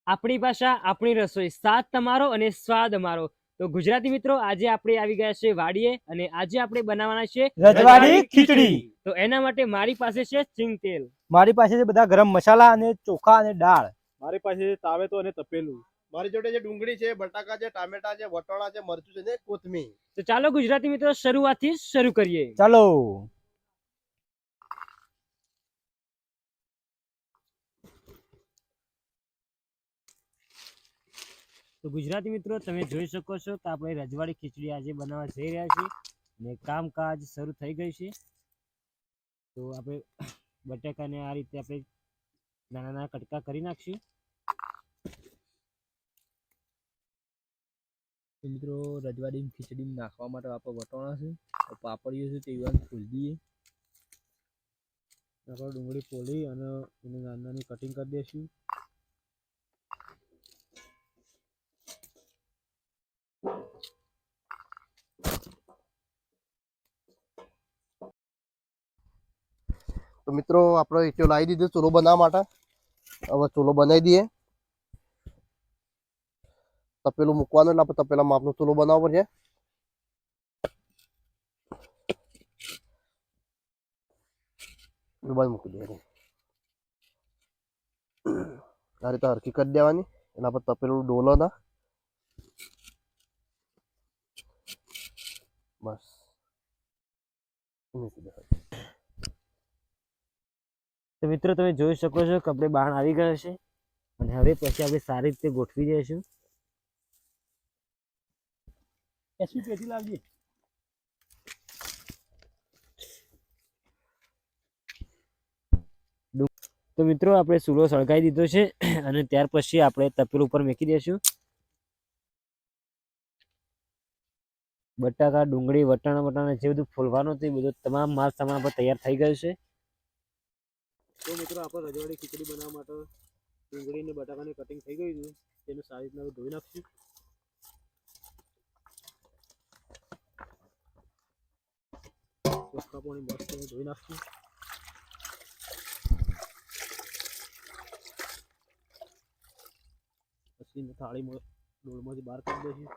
આપણી ભાષા, આપણી રસોઈ, સાથ તમારો અને સ્વાદ અમારો. તો ગુજરાતી મિત્રો, આજે આપણે આવી ગયા છે વાડીએ અને આજે આપણે બનાવવાના છે રજવાડી ખીચડી. તો એના માટે મારી પાસે છે સિંગ તેલ, મારી પાસે છે બધા ગરમ મસાલા અને ચોખા અને દાળ. મારી પાસે તાવેતો અને તપેલું. મારી જોડે જે ડુંગળી છે, બટાકા છે, ટામેટા છે, વટાણા છે, મરચું છે ને કોથમીર. તો ચાલો ગુજરાતી મિત્રો શરૂઆતથી શરૂ કરીએ. ચાલો. તો ગુજરાતી મિત્રો, તમે જોઈ શકો છો કે આપણે રજવાડી ખીચડી આજે બનાવવા જઈ રહ્યા છીએ અને કામકાજ શરૂ થઈ ગયું છે. તો આપણે બટાકાને આ રીતે આપણે નાના નાના કટકા કરી નાખશું. તો મિત્રો, રજવાડી ખીચડી નાખવા માટે આપણે વટાણા છે, પાપડીઓ છે, તે ફૂલ દઈએ. આપણે ડુંગળી ફોલી અને એને નાની નાની કટિંગ કરી દઈશું. તો મિત્રો, આપણે ઈટો લાવી દીધો ચૂલો બનાવવા માટે. હવે ચૂલો બનાવી દઈએ. તપેલું મૂકવાનું એટલે આપણે તપેલામાં આપણો ચૂલો બનાવવો પડશે. મૂકી દે આ રીતે હરકી કરી દેવાની. એના પર તપેલું ડોલો ના બસ મૂકી દે. તો મિત્રો, તમે જોઈ શકો છો કે આપણે બહાર આવી ગયા છે અને હવે પછી આપણે સારી રીતે ગોઠવી દઈશું. એસી પેટી લાવીએ. તો મિત્રો, આપણે ચૂલો સળગાવી દીધો છે અને ત્યાર પછી આપણે તપેલું ઉપર મૂકી દઈશું. બટાકા, ડુંગળી, વટાણા જે બધું ફોલવાનું હતું એ બધું તમામ માલ સામાન પર તૈયાર થઈ ગયું છે. તો મિત્રો, આપણે રજવાડી ખીચડી બનાવવા માટે ડુંગળી ને બટાકાની કટિંગ થઈ ગયું છે. તેને સારી રીતના ધોઈ નાખશું. ચોખ્ખા પાણી મસ્ત ધોઈ નાખશું. પછી થાળીમાં ડોલમાંથી બહાર કરી દઈશું.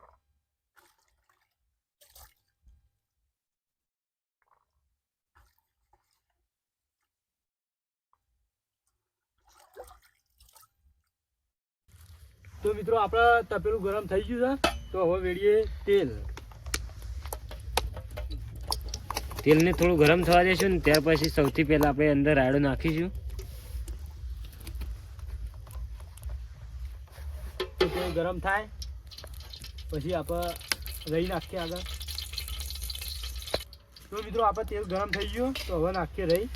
તો મિત્રો, આપણા તપેલું ગરમ થઈ ગયું છે. તો હવે વેડીએ તેલ. તેલને થોડું ગરમ થવા દઈશું ને ત્યાર પછી સૌથી પહેલા આપણે અંદર રાયડો નાખીશું. તો તેલ ગરમ થાય પછી આપણે રહી નાખીએ આગળ. તો મિત્રો, આપણે તેલ ગરમ થઈ ગયું. તો હવે નાખીએ રહી.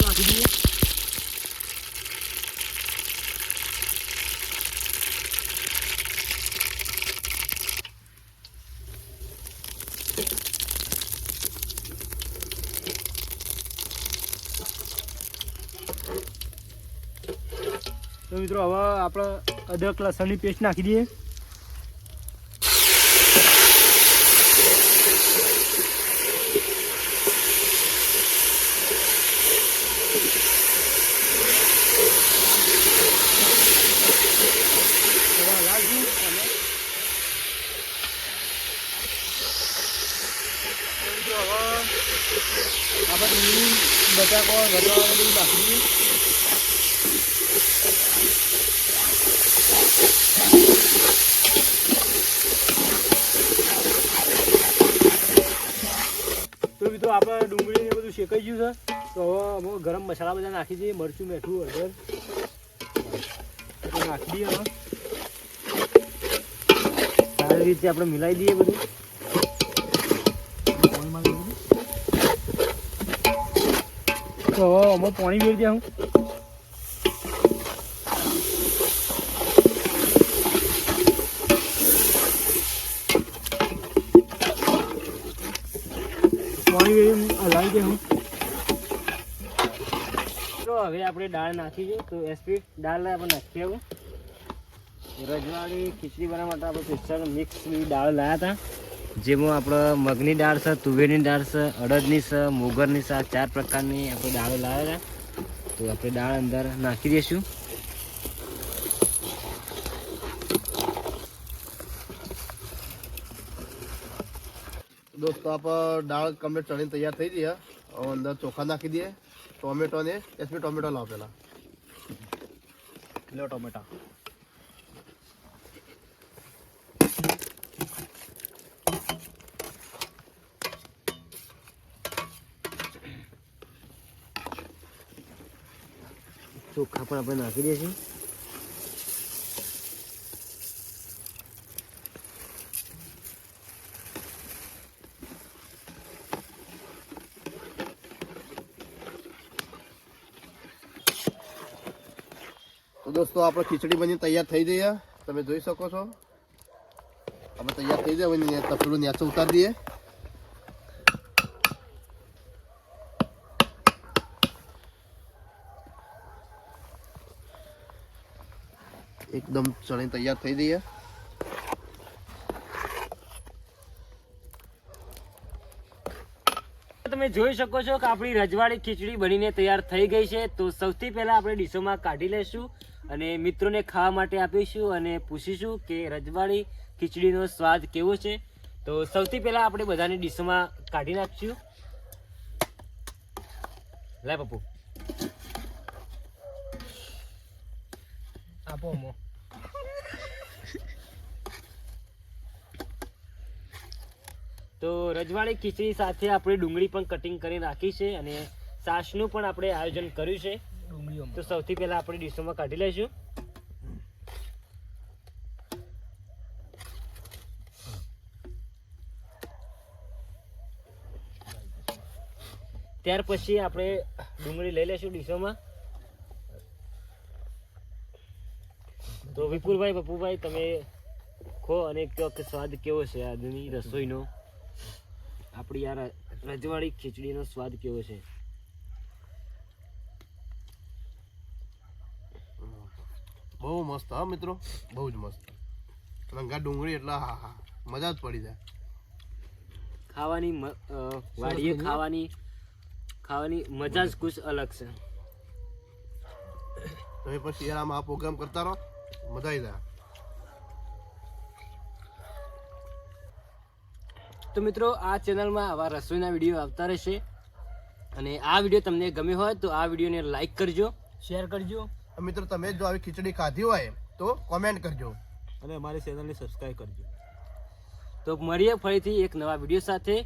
નાખી દઈએ. તો મિત્રો, હવે આપણે અદરક લસણની પેસ્ટ નાખી દઈએ. આપણે ડુંગળી, બટાકો, વટાણા બધું નાખી દઈએ. તો મિત્રો, આપણે ડુંગળી ને બધું શેકાઈ ગયું છે. તો હવે અમે ગરમ મસાલા બધા નાખી દઈએ. મરચું, મીઠું, હળદર નાખી દઈએ. હવે સારી રીતે આપણે મિલાવી દઈએ બધું. તો હવે અમે પાણી વેરી દઈએ. પાણી વેરી હલાવી દે. તો હવે આપણે દાળ નાખીશું. તો એસપી દાળ આપણે નાખી આવું. રજવાડી ખીચડી બનાવવા માટે આપણે સ્પેશિયલ મિક્સ દાળ લાવ્યા હતા. જેમાં આપણે મગની દાળ છે, તુવેરની દાળ છે, અડદની છે, મોગરની છે, આ 4 પ્રકારની આપણે દાળો લાવેલા. તો આપણે દાળ અંદર નાખી દઈશું. દોસ્તો આપણે દાળ કમ્પ્લીટ ચણીને તૈયાર થઈ ગઈ. હવે અંદર ચોખા નાખી દઈએ, ટોમેટો ને એસપી ટોમેટો લાવ પેલા. લો ટોમેટા. ચોખા પણ આપણે નાખી દઈશું. તો દોસ્તો આપણે ખીચડી બની તૈયાર થઈ ગઈ છે. તમે જોઈ શકો છો આપણે તૈયાર થઈ જાય. હવે તપેલું નીચે ઉતારી દઈએ. એકદમ ચણી તૈયાર થઈ ગઈ છે. તમે જોઈ શકો છો કે આપણી રજવાડી ખીચડી બનીને તૈયાર થઈ ગઈ છે. તો સૌથી પહેલા આપણે ડીશોમાં કાઢી લઈશું અને મિત્રોને ખાવા માટે આપીશું અને પૂછીશું કે રજવાડી ખીચડીનો સ્વાદ કેવો છે. તો સૌથી પહેલા આપણે બધાની ડીશોમાં કાઢી નાખીશું. લે પપ્પુ આપો મો. તો રજવાડી ખીચડી સાથે આપણે ડુંગળી પણ કટિંગ કરી રાખી છે અને છાશનું પણ આપણે આયોજન કર્યું છે. તો સૌથી પહેલા આપણે ડીશોમાં કાઢી લઈશું. ત્યાર પછી આપણે ડુંગળી લઈ લઈશું ડીશોમાં. તો વિપુલભાઈ, પપ્પુભાઈ, તમે ખો અને કહો કે સ્વાદ કેવો છે આજની રસોઈનો, આપણી આ રજવાડી ખીચડીનો સ્વાદ કેવો છે. બહુ મસ્ત હા મિત્રો, બહુ જ મસ્ત. રંગા ડુંગળી એટલે હા હા મજા જ પડી જાય ખાવાની. વાડીએ ખાવાની મજા જ કુછ અલગ છે. તમે પછી શિયાળામાં આ પ્રોગ્રામ કરતા રહો, મજા આવી જાય. તો મિત્રો આ ચેનલમાં આવા રસોઈના વિડીયો આવતા રહેશે અને આ વિડીયો તમને ગમ્યો હોય તો આ વિડીયોને લાઈક કરજો, શેર કરજો. મિત્રો તમે જો આવી ખીચડી ખાધી હોય તો કોમેન્ટ કરજો અને અમારી ચેનલને સબસ્ક્રાઈબ કરજો. તો મળીએ ફરીથી એક નવા વિડીયો સાથે.